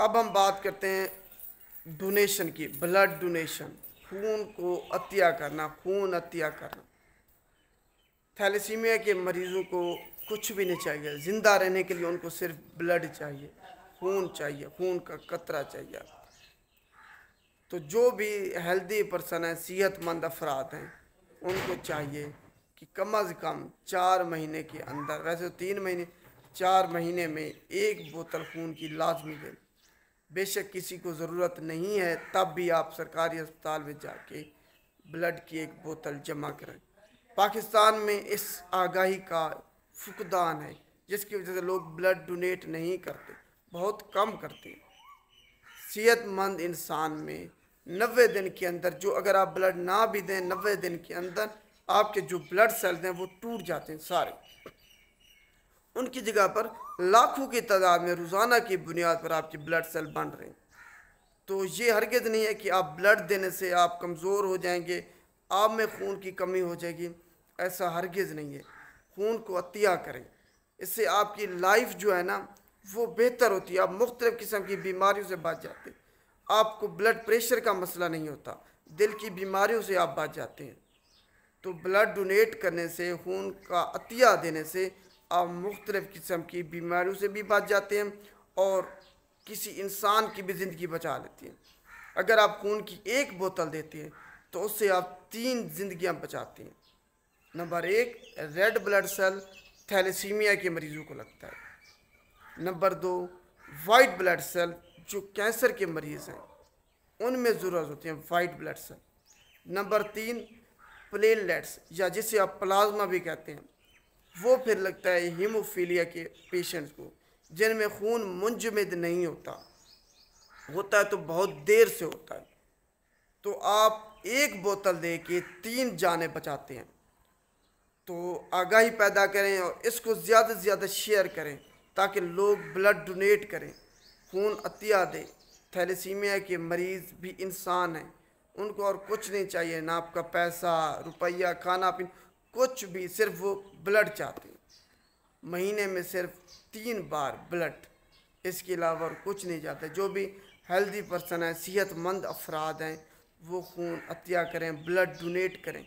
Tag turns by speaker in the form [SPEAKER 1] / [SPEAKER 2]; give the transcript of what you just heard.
[SPEAKER 1] अब हम बात करते हैं डोनेशन की, ब्लड डोनेशन, खून को अतिया करना, खून अतिया करना। थैलेसीमिया के मरीज़ों को कुछ भी नहीं चाहिए, ज़िंदा रहने के लिए उनको सिर्फ ब्लड चाहिए, खून चाहिए, खून का कतरा चाहिए। तो जो भी हेल्दी पर्सन है, सेहतमंद अफराद हैं, उनको चाहिए कि कम अज़ कम 4 महीने के अंदर, वैसे तो 3 महीने, 4 महीने में एक बोतल खून की लाजमी दें। बेशक किसी को ज़रूरत नहीं है, तब भी आप सरकारी अस्पताल में जाके ब्लड की एक बोतल जमा करें। पाकिस्तान में इस आगाही का फुकदान है, जिसकी वजह से लोग ब्लड डोनेट नहीं करते, बहुत कम करते हैं। सेहतमंद इंसान में 90 दिन के अंदर, जो अगर आप ब्लड ना भी दें, 90 दिन के अंदर आपके जो ब्लड सेल्स हैं वो टूट जाते हैं सारे। उनकी जगह पर लाखों की तादाद में रोज़ाना की बुनियाद पर आपके ब्लड सेल बन रहे हैं। तो ये हरगिज़ नहीं है कि आप ब्लड देने से आप कमज़ोर हो जाएंगे, आप में खून की कमी हो जाएगी, ऐसा हरगिज़ नहीं है। खून को अतिया करें, इससे आपकी लाइफ जो है ना वो बेहतर होती है, आप मुख्तलिफ़ किस्म की बीमारियों से बच जाते हैं, आपको ब्लड प्रेशर का मसला नहीं होता, दिल की बीमारियों से आप बच जाते हैं। तो ब्लड डोनेट करने से, खून का अतिया देने से आप मुख्तलिफ़ किस्म की बीमारियों से भी बच जाते हैं और किसी इंसान की भी ज़िंदगी बचा लेती हैं। अगर आप खून की एक बोतल देते हैं तो उससे आप 3 जिंदगियां बचाते हैं। Number 1, red blood cell thalassaemia के मरीज़ों को लगता है। नंबर 2, वाइट ब्लड सेल जो कैंसर के मरीज़ हैं उनमें ज़रूरत होती है white blood cell. Number 3, platelets या जिसे आप प्लाज्मा भी कहते हैं, वो फिर लगता है हीमोफीलिया के पेशेंट्स को, जिनमें खून मुंजमद नहीं होता, होता है तो बहुत देर से होता है। तो आप एक बोतल दे के 3 जानें बचाते हैं। तो आगाही पैदा करें और इसको ज़्यादा से ज़्यादा शेयर करें ताकि लोग ब्लड डोनेट करें, खून अतिया दें। थैलेसीमिया के मरीज़ भी इंसान हैं, उनको और कुछ नहीं चाहिए, ना आपका पैसा, रुपया, खाना पीना, कुछ भी, सिर्फ वो ब्लड चाहते हैं। महीने में सिर्फ 3 बार ब्लड, इसके अलावा और कुछ नहीं चाहते। जो भी हेल्दी पर्सन है, सेहतमंद अफराद हैं, वो खून अतिया करें, ब्लड डोनेट करें।